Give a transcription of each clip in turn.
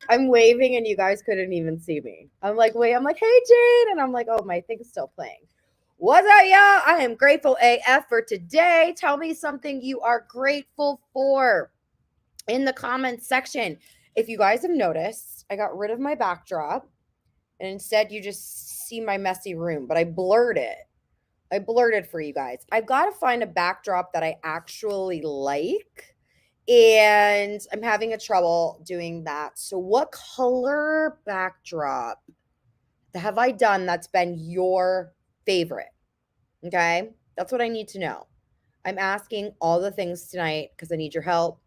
I'm waving and you guys couldn't even see me. I'm like, wait, I'm like, hey, Jane. And I'm like, oh, my thing's still playing. What's up, y'all? I am grateful AF for today. Tell me something you are grateful for in the comments section. If you guys have noticed, I got rid of my backdrop and instead you just see my messy room, but I blurred it. I blurred it for you guys. I've got to find a backdrop that I actually like. And I'm having a trouble doing that. So what color backdrop have I done that's been your favorite? Okay. That's what I need to know. I'm asking all the things tonight because I need your help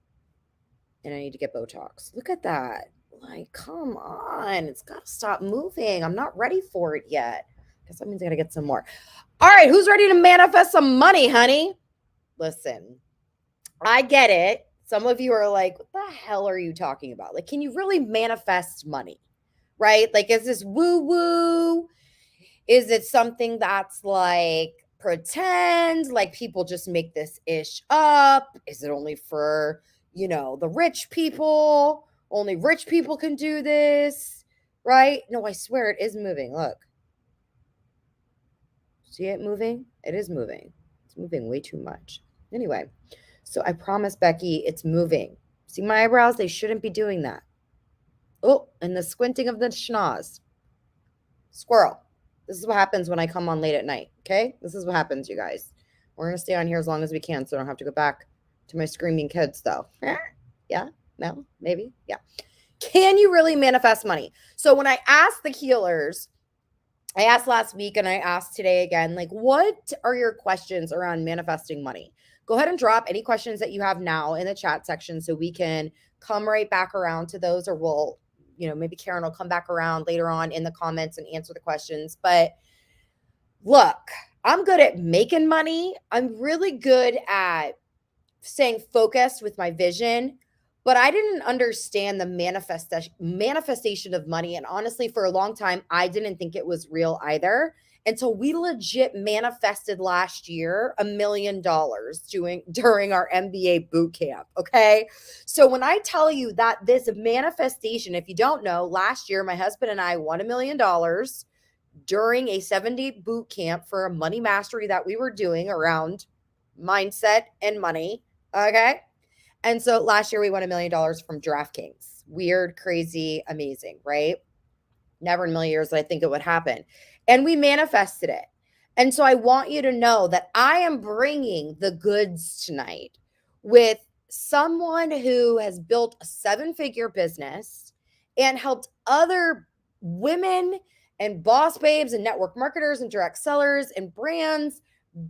and I need to get Botox. Look at that. Like, come on. It's got to stop moving. I'm not ready for it yet. Guess that means I got to get some more. All right. Who's ready to manifest some money, honey? Listen, I get it. Some of you are like, what the hell are you talking about? Like, can you really manifest money? Right? Like, is this woo woo? Is it something that's like pretend? Like, people just make this ish up? Is it only for, the rich people? Only rich people can do this, right? No, I swear it is moving. Look. See it moving? It is moving. It's moving way too much. Anyway. So I promise, Becky, it's moving. See my eyebrows? They shouldn't be doing that. Oh, and the squinting of the schnoz. Squirrel. This is what happens when I come on late at night, okay? This is what happens, you guys. We're going to stay on here as long as we can so I don't have to go back to my screaming kids, though. Yeah? No? Maybe? Yeah. Can you really manifest money? So when I asked the healers, I asked last week and I asked today again, like, what are your questions around manifesting money? Go ahead and drop any questions that you have now in the chat section so we can come right back around to those, or we'll, maybe Karen will come back around later on in the comments and answer the questions. But look, I'm good at making money. I'm really good at staying focused with my vision, but I didn't understand the manifestation of money. And honestly, for a long time, I didn't think it was real either, until we legit manifested last year $1 million during our MBA boot camp. Okay. So when I tell you that this manifestation, if you don't know, last year, my husband and I won $1 million during a 7-day boot camp for a money mastery that we were doing around mindset and money. Okay. And so last year we won $1 million from DraftKings. Weird, crazy, amazing, right? Never in a million years did I think it would happen. And we manifested it. And so I want you to know that I am bringing the goods tonight with someone who has built a 7-figure business and helped other women and boss babes and network marketers and direct sellers and brands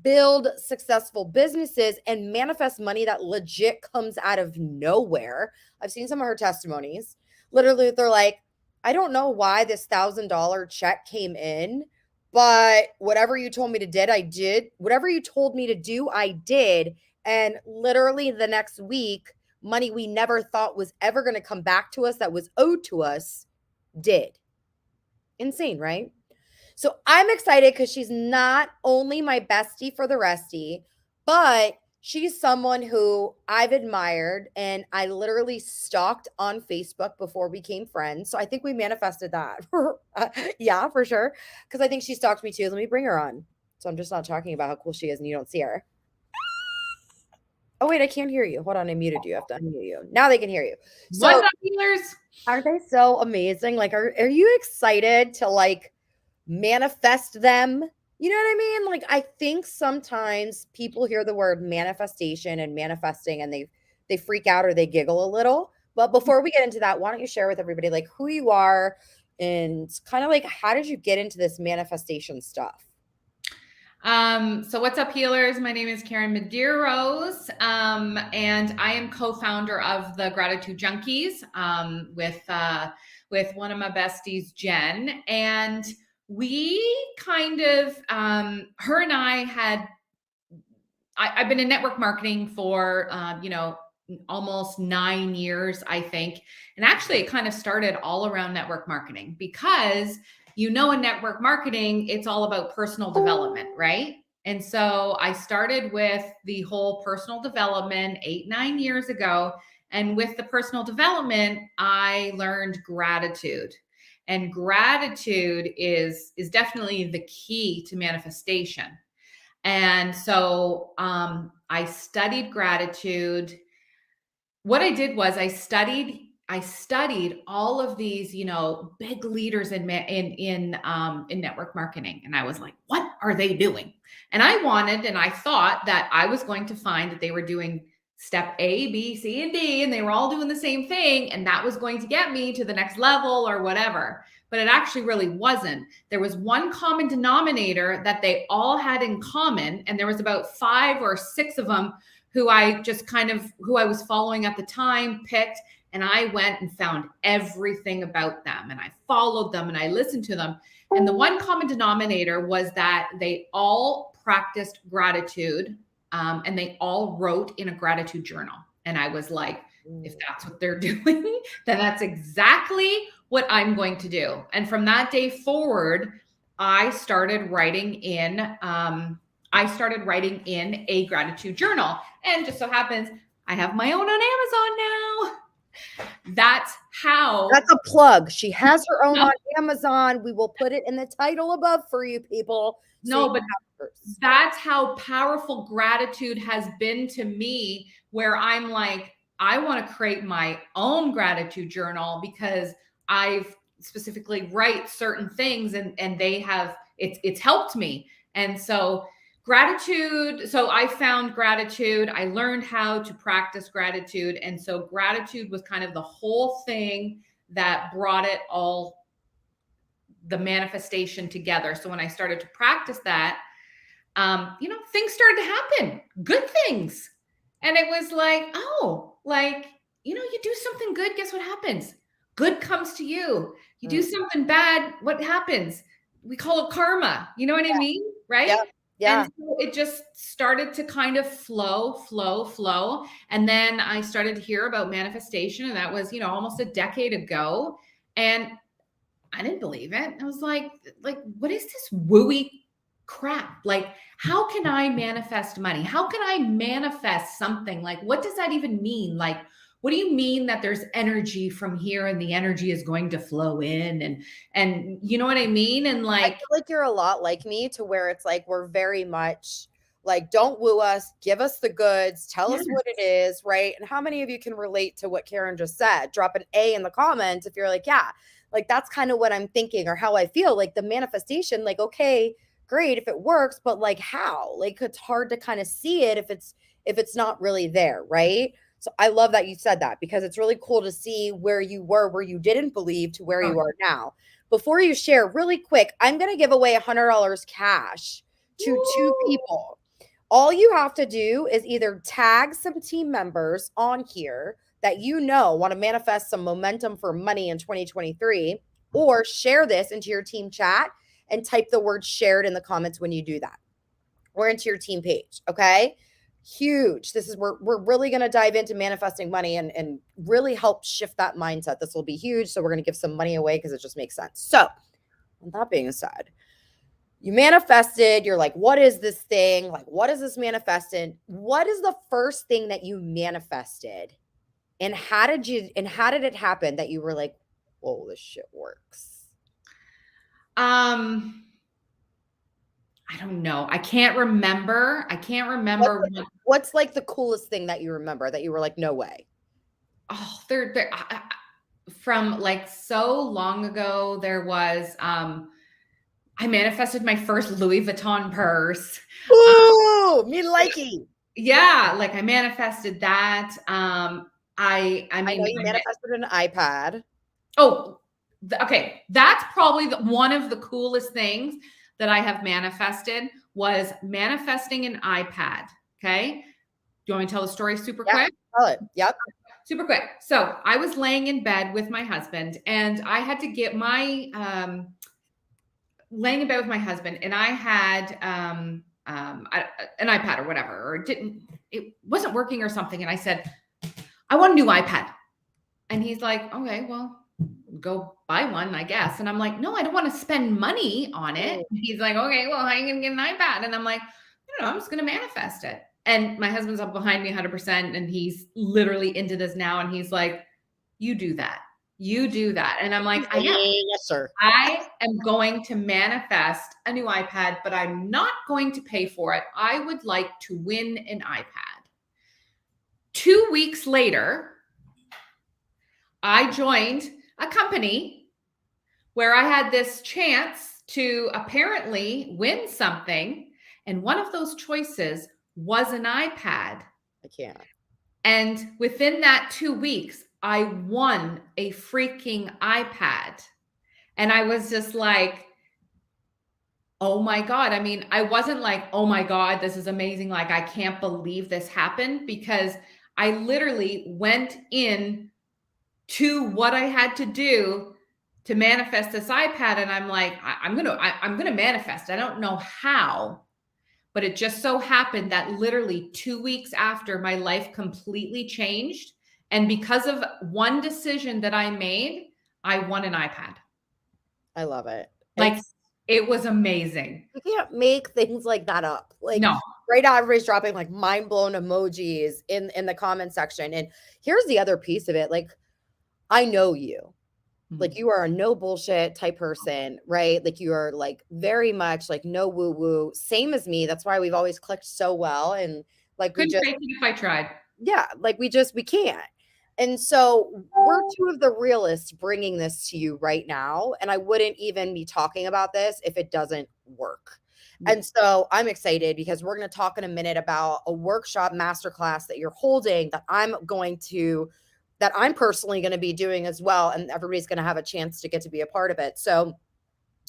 build successful businesses and manifest money that legit comes out of nowhere. I've seen some of her testimonies. Literally, they're like, I don't know why this $1,000 check came in, but whatever you told me to did, I did. Whatever you told me to do, I did. And literally the next week, money we never thought was ever going to come back to us that was owed to us did. Insane, right? So I'm excited because she's not only my bestie for the restie, but she's someone who I've admired and I literally stalked on Facebook before we became friends. So I think we manifested that. Yeah, for sure. Because I think she stalked me too. Let me bring her on. So I'm just not talking about how cool she is and you don't see her. Oh, wait, I can't hear you. Hold on, I muted you. I have to unmute you. Now they can hear you. So, what's up, healers? Aren't they so amazing? Like, are you excited to like manifest them? You know what I mean? Like, I think sometimes people hear the word manifestation and manifesting and they freak out or they giggle a little. But before we get into that, why don't you share with everybody like who you are and kind of like how did you get into this manifestation stuff? So what's up, healers? My name is Karen Medeiros, and I am co-founder of the Gratitude Junkies with one of my besties, Jen. And we kind of, her and I had, I've been in network marketing for, almost 9 years, I think. And actually it kind of started all around network marketing because in network marketing, it's all about personal development, right? And so I started with the whole personal development 8-9 years ago. And with the personal development, I learned gratitude. And gratitude is definitely the key to manifestation. And so I studied gratitude. What I did was I studied all of these, big leaders in network marketing, and I was like, what are they doing? And I thought that I was going to find that they were doing step A, B, C, and D, and they were all doing the same thing, and that was going to get me to the next level or whatever. But it actually really wasn't. There was one common denominator that they all had in common, and there was about 5 or 6 of them who I was following at the time, picked, and I went and found everything about them, and I followed them and I listened to them. And the one common denominator was that they all practiced gratitude, and they all wrote in a gratitude journal. And I was like, if that's what they're doing, then that's exactly what I'm going to do. And from that day forward, I started writing in a gratitude journal. And just so happens I have my own on Amazon now. That's a plug. She has her own on Amazon. We will put it in the title above for you people. No, but that's how powerful gratitude has been to me, where I'm like, I want to create my own gratitude journal because I've specifically write certain things and it's helped me. And so gratitude. So I found gratitude. I learned how to practice gratitude. And so gratitude was kind of the whole thing that brought it all, the manifestation together. So when I started to practice that, things started to happen, good things. And it was like, you do something good, guess what happens? Good comes to you. You do something bad, what happens? We call it karma. You know what I mean? Right? Yeah. Yeah. And so it just started to kind of flow. And then I started to hear about manifestation, and that was, almost a decade ago. And I didn't believe it. I was like, what is this wooey crap? Like, how can I manifest money? How can I manifest something? Like, what does that even mean? Like, what do you mean that there's energy from here and the energy is going to flow in? And you know what I mean? And I like, feel like you're a lot like me, to where it's like, we're very much like, don't woo us, give us the goods, tell us what it is, right? And how many of you can relate to what Karen just said? Drop an A in the comments if you're like, yeah, like that's kind of what I'm thinking or how I feel. Like the manifestation, like, okay, great if it works, but like how? Like it's hard to kind of see it if it's not really there, right? So I love that you said that, because it's really cool to see where you were, where you didn't believe, to where you are now. Before you share, really quick, I'm going to give away $100 cash to 2 people. All you have to do is either tag some team members on here that want to manifest some momentum for money in 2023, or share this into your team chat and type the word shared in the comments when you do that, or into your team page. Okay. Huge. This is we're really going to dive into manifesting money and really help shift that mindset. This will be huge. So we're going to give some money away because it just makes sense. So with that being said, you manifested, you're like, what is this thing? Like, what is this manifested? What is the first thing that you manifested? And how did it happen that you were like, whoa, this shit works? I don't know. I can't remember. What's like the coolest thing that you remember that you were like, no way? Oh, from like so long ago, there was, I manifested my first Louis Vuitton purse. Ooh, me likey. Yeah, like I manifested that. I know you manifested an iPad. Okay. That's probably one of the coolest things that I have manifested, was manifesting an iPad. Okay. Do you want me to tell the story super quick? Tell it. Yep. Super quick. So I was laying in bed with my husband, and I had to get my, laying in bed with my husband, and I had, an iPad or whatever, or it wasn't working or something. And I said, I want a new iPad. And he's like, okay, well, go buy one, I guess. And I'm like, no, I don't want to spend money on it. He's like, okay, well, how are you going to get an iPad? And I'm like, I don't know, I'm just going to manifest it. And my husband's up behind me 100%. And he's literally into this now. And he's like, you do that. You do that. And I'm like, I am. Yes, sir. I am going to manifest a new iPad, but I'm not going to pay for it. I would like to win an iPad. 2 weeks later, I joined a company where I had this chance to apparently win something. And one of those choices was an iPad. I can't. And within that 2 weeks, I won a freaking iPad. And I was just like, oh my God. I mean, I wasn't like, oh my God, this is amazing. Like, I can't believe this happened, because I literally went in to what I had to do to manifest this iPad. And I'm like, I'm going to manifest. I don't know how, but it just so happened that literally 2 weeks after, my life completely changed. And because of one decision that I made, I won an iPad. I love it. Like, it was amazing. You can't make things like that up. Like, No. right now, everybody's dropping like mind blown emojis in the comment section. And here's the other piece of it. Like, I know you. Like, you are a no bullshit type person, right? Like, you are like very much like no woo woo. Same as me. That's why we've always clicked so well. And like, we Couldn't just, fake it if I tried. yeah, like we can't. And so we're two of the realists bringing this to you right now. And I wouldn't even be talking about this if it doesn't work. And so I'm excited because we're going to talk in a minute about a workshop masterclass that you're holding that I'm personally going to be doing as well. And everybody's going to have a chance to get to be a part of it. So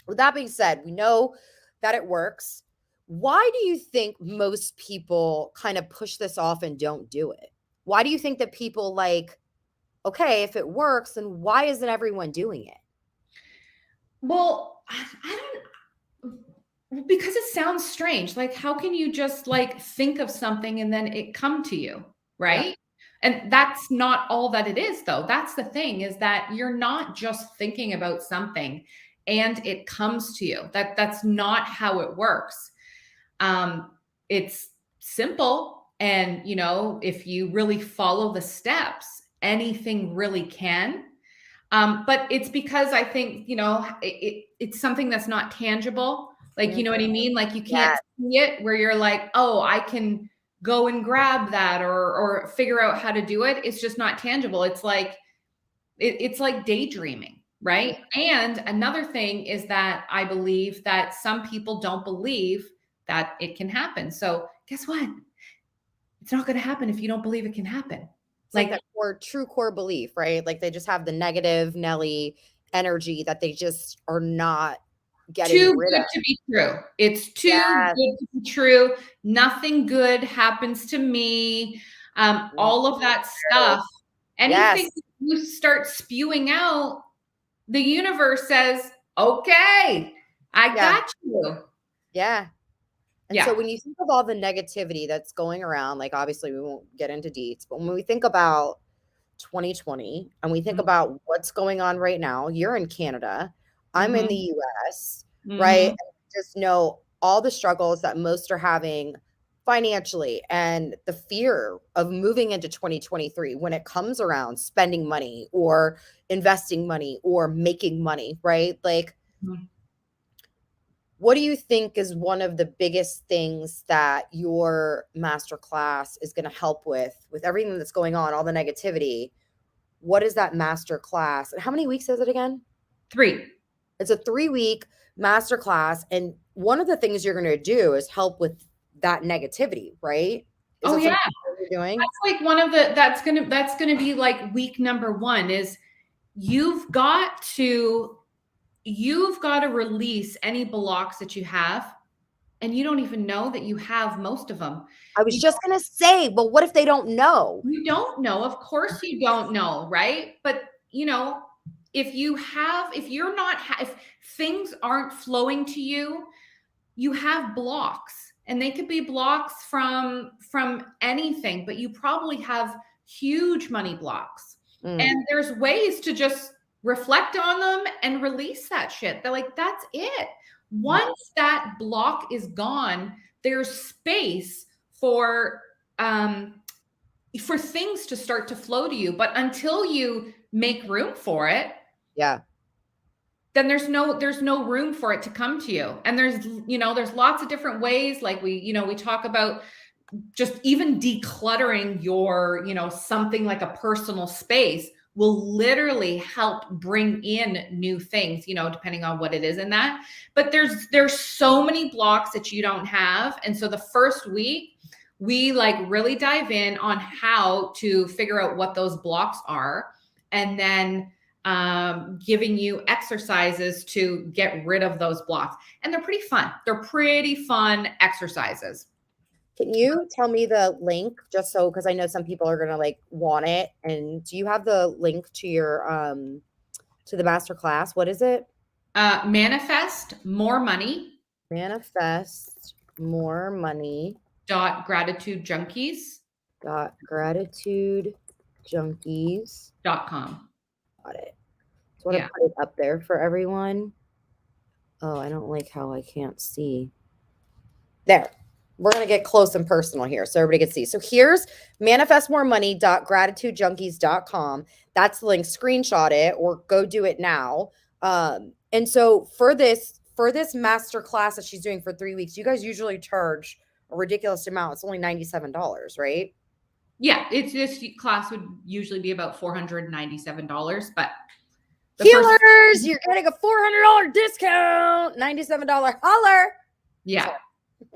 with that being said, we know that it works. Why do you think most people kind of push this off and don't do it? Why do you think that people like, okay, if it works, then why isn't everyone doing it? Well, I don't, because it sounds strange. Like, how can you just like think of something and then it come to you, right? Yeah. And that's not all that it is, though. That's the thing, is that you're not just thinking about something and it comes to you. That's not how it works. It's simple. And, you know, if you really follow the steps, anything really can. But it's because I think, you know, it's something that's not tangible. Like, you know what I mean? Like, you can't see it where you're like, oh, I can go and grab that or figure out how to do it. It's just not tangible. It's like, it's like daydreaming, right? And another thing is that I believe that some people don't believe that it can happen. So guess what? It's not going to happen if you don't believe it can happen. It's like that true core belief, right? Like, they just have the negative Nelly energy that they just are not getting too rid good of. to be true. It's too good to be true. Nothing good happens to me. All of that stuff. Anything you start spewing out, the universe says, okay, I got you. Yeah. And so when you think of all the negativity that's going around, like, obviously we won't get into deets, but when we think about 2020 and we think about what's going on right now, you're in Canada, I'm in the US, right? And just know all the struggles that most are having financially and the fear of moving into 2023 when it comes around spending money or investing money or making money, right? Like, what do you think is one of the biggest things that your masterclass is going to help with everything that's going on, all the negativity? What is that masterclass? And how many weeks is it again? 3. It's a 3-week masterclass. And one of the things you're going to do is help with that negativity, right? Oh, yeah. You're doing? That's like one of the, that's going to be like week number 1 is you've got to release any blocks that you have, and you don't even know that you have most of them. I was just going to say, but what if they don't know? You don't know. Of course you don't know, right? But, you know, if things aren't flowing to you, you have blocks, and they could be blocks from anything, but you probably have huge money blocks. And there's ways to just reflect on them and release that shit. They're like, that's it. Once that block is gone, there's space for um, for things to start to flow to you. But until you make room for it, Yeah. then there's no room for it to come to you. And there's lots of different ways. Like we talk about just even decluttering something like a personal space will literally help bring in new things, depending on what it is in that. But there's so many blocks that you don't have. And so the first week we like really dive in on how to figure out what those blocks are, and then giving you exercises to get rid of those blocks. And they're pretty fun. They're pretty fun exercises. Can you tell me the link just so, because I know some people are gonna like want it. And do you have the link to your to the master class? What is it? Manifest more money Manifest more money gratitude junkies gratitude junkies. .com. Got it. So I want Yeah. to put it up there for everyone. Oh, I don't like how I can't see. There. We're going to get close and personal here so everybody can see. So here's manifestmoremmoney.gratitudejunkies.com. That's the link. Screenshot it or go do it now. And so for this master class that she's doing for 3 weeks, you guys usually charge a ridiculous amount. It's only $97, right? Yeah, it's this class would usually be about $497, but Healers, you're getting a $400 discount, $97 holler. Yeah.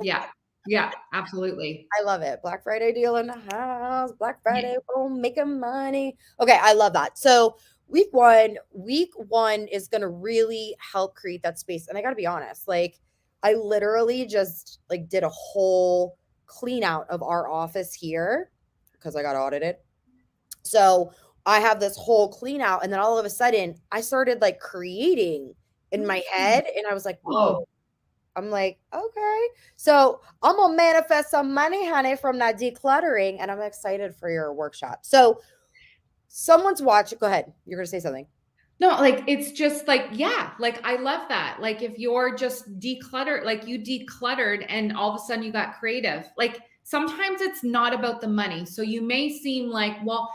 Yeah. Yeah, absolutely. I love it. Black Friday deal in the house. Black Friday, we're making money. Okay, I love that. So week one is gonna really help create that space. And I gotta be honest, like I literally just like did a whole clean out of our office here because I got audited. So I have this whole clean out, and then all of a sudden I started like creating in my head, and I was like, whoa. I'm like, okay. So I'm gonna manifest some money, honey, from that decluttering, and I'm excited for your workshop. So someone's watching. Go ahead. You're gonna say something. No, like it's just like, yeah, like I love that. Like if you're just decluttered, like you decluttered and all of a sudden you got creative. Like sometimes it's not about the money. So you may seem like, well,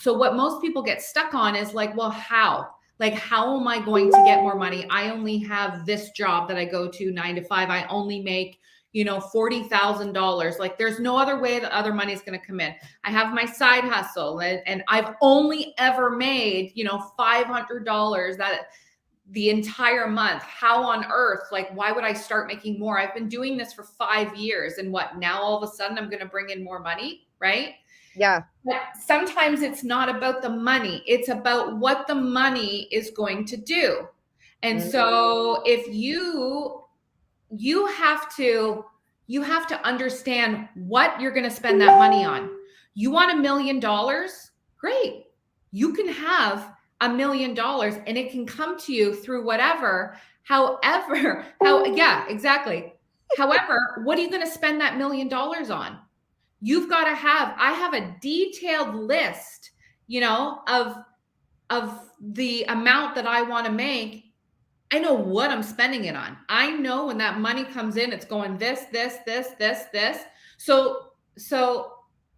so what most people get stuck on is like, well, how? Like, how am I going to get more money? I only have this job that I go to 9 to 5. I only make, $40,000. Like there's no other way that other money is going to come in. I have my side hustle and I've only ever made, $500 that the entire month. How on earth, like, why would I start making more? I've been doing this for 5 years, and what now all of a sudden I'm going to bring in more money, right? Yeah. But sometimes it's not about the money. It's about what the money is going to do. And so if you have to understand what you're going to spend that money on. You want $1 million? Great. You can have $1 million and it can come to you through whatever. Yeah, exactly. However, what are you going to spend that $1 million on? You've got to I have a detailed list, of the amount that I want to make. I know what I'm spending it on. I know when that money comes in, it's going this. So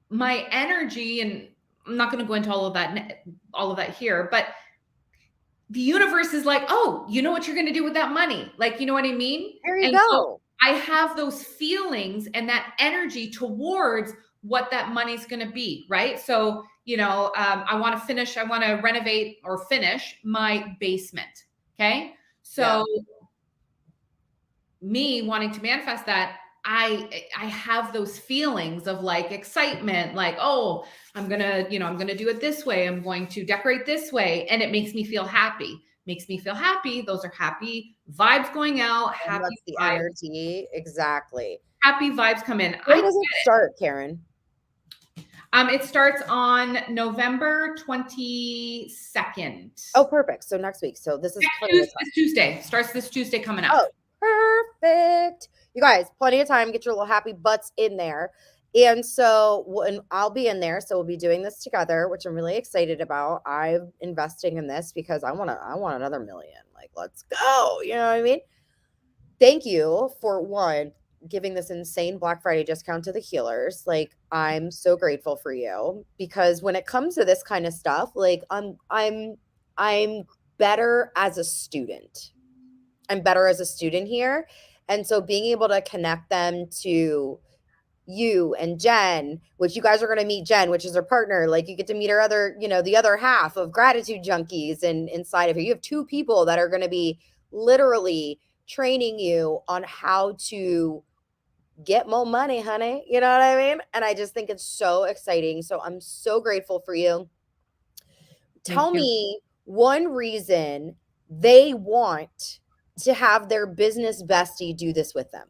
my energy, and I'm not going to go into all of that here, but the universe is like, oh, you know what you're going to do with that money? Like, you know what I mean? There you And go. so I have those feelings and that energy towards what that money's going to be, right? So, I want to renovate or finish my basement. Okay. So me wanting to manifest that, I have those feelings of like excitement, like, oh, I'm going to do it this way. I'm going to decorate this way. And it makes me feel happy. Those are happy vibes going out. And that's the energy. Exactly. Happy vibes come in. When does it start, Karen? It starts on November 22nd. Oh, perfect. So next week. So this is this Tuesday. Starts this Tuesday coming up. Oh, perfect. You guys, plenty of time. Get your little happy butts in there. And so and I'll be in there. So we'll be doing this together, which I'm really excited about. I'm investing in this because I want another million. Like, let's go. You know what I mean? Thank you for one, giving this insane Black Friday discount to the healers. Like, I'm so grateful for you, because when it comes to this kind of stuff, like I'm better as a student. I'm better as a student here. And so being able to connect them to you and Jen, which you guys are going to meet Jen, which is her partner. Like, you get to meet her other, the other half of Gratitude Junkies, and inside of her, you have two people that are going to be literally training you on how to get more money, honey. You know what I mean? And I just think it's so exciting. So I'm so grateful for you. Thank Tell you. me one reason they want to have their business bestie do this with them.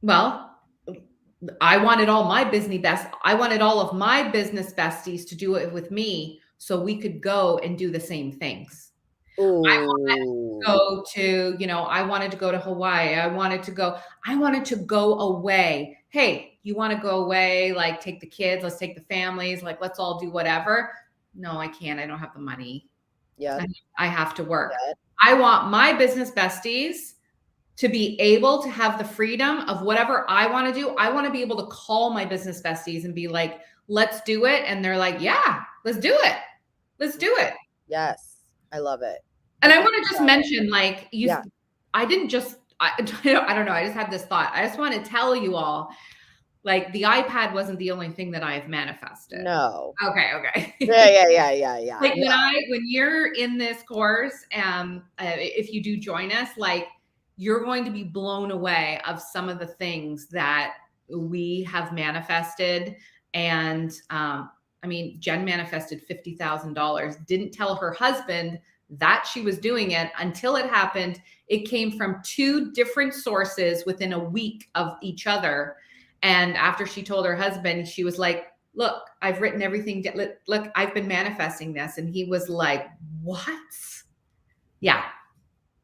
Well, I wanted all of my business besties to do it with me so we could go and do the same things. Ooh. Go to, I wanted to go to Hawaii. I wanted to go away. Hey, you want to go away? Like, take the kids, let's take the families, like, let's all do whatever. No, I can't. I don't have the money. Yep. I have to work. Yep. I want my business besties to be able to have the freedom of whatever I want to do. I want to be able to call my business besties and be like, let's do it. And they're like, yeah, let's do it. Let's do it. Yes. I love it. And I want to just mention, like, Yeah. I didn't just, I don't know. I just had this thought. I just want to tell you all, like, the iPad wasn't the only thing that I've manifested. No. Okay. Yeah. Like, No. when you're in this course, if you do join us, like, you're going to be blown away of some of the things that we have manifested. And Jen manifested $50,000, didn't tell her husband that she was doing it until it happened. It came from two different sources within a week of each other. And after she told her husband, she was like, look, I've written everything. Look, I've been manifesting this. And he was like, what? Yeah.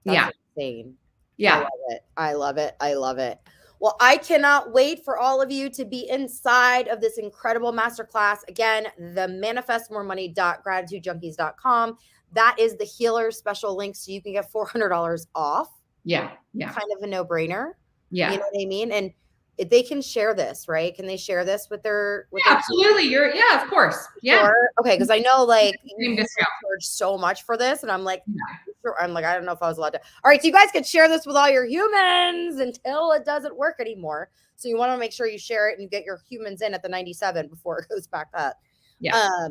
That's insane. Yeah. I love it. Well, I cannot wait for all of you to be inside of this incredible masterclass. Again, the manifestmormoney.gratitudejunkies.com. That is the healer special link, so you can get $400 off. Yeah. Kind of a no-brainer. Yeah. You know what I mean? And they can share this, right? Can they share this with their absolutely. Of course. Yeah. Sure. Okay, because I know, like, you charge so much for this, and I'm like, yeah. I don't know if I was allowed to. All right, so you guys could share this with all your humans until it doesn't work anymore. So you want to make sure you share it and you get your humans in at the 97 before it goes back up. Yeah.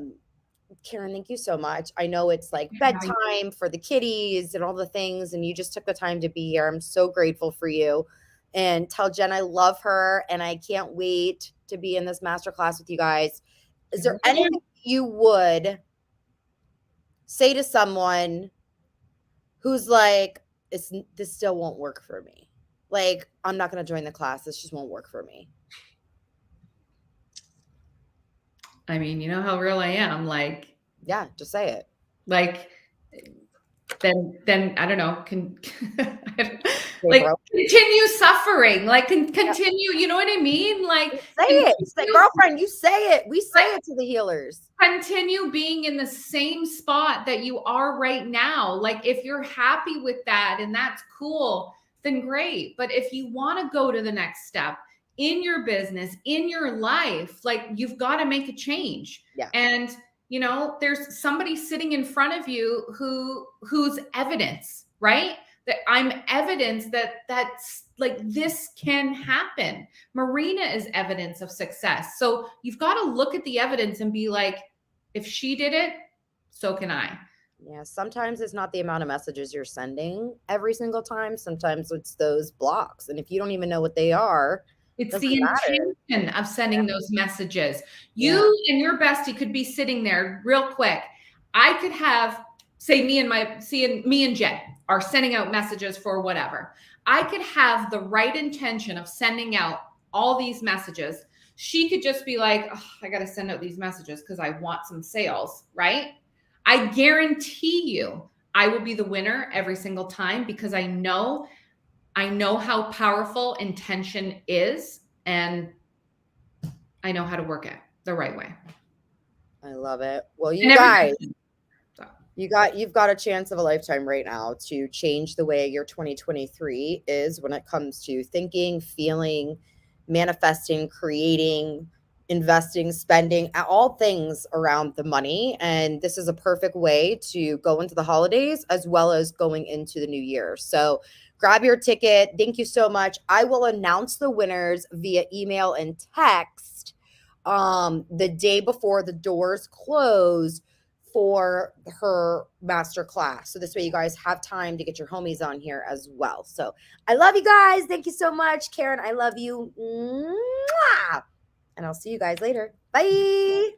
Karen, thank you so much. I know it's like bedtime for the kiddies and all the things, and you just took the time to be here. I'm so grateful for you. And tell Jen I love her, and I can't wait to be in this masterclass with you guys. Is there anything you would say to someone who's like, this still won't work for me? Like, I'm not going to join the class. This just won't work for me. I mean, you know how real I am. Like, yeah, just say it. Like, then I don't know, like, continue suffering, like, continue, you know what I mean? Like, say it. Say, girlfriend, you say it. We say it to the healers. Continue being in the same spot that you are right now. Like, if you're happy with that and that's cool, then great. But if you want to go to the next step in your business, in your life, like, you've got to make a change. Yeah. And there's somebody sitting in front of you who's evidence, right? That I'm evidence that's like, this can happen. Marina is evidence of success. So you've got to look at the evidence and be like, if she did it, so can I. Yeah. Sometimes it's not the amount of messages you're sending every single time. Sometimes it's those blocks. And if you don't even know what they are, it's the intention of sending those messages. You and your bestie could be sitting there real quick. I could have, say, me and Jen are sending out messages for whatever. I could have the right intention of sending out all these messages. She could just be like, oh, I got to send out these messages because I want some sales, right? I guarantee you I will be the winner every single time, because I know how powerful intention is, and I know how to work it the right way. I love it. Well, you guys, You've got a chance of a lifetime right now to change the way your 2023 is when it comes to thinking, feeling, manifesting, creating, investing, spending, all things around the money. And this is a perfect way to go into the holidays as well as going into the new year. So grab your ticket. Thank you so much. I will announce the winners via email and text the day before the doors close for her master class. So this way you guys have time to get your homies on here as well. So I love you guys. Thank you so much. Karen, I love you. Mwah! And I'll see you guys later. Bye.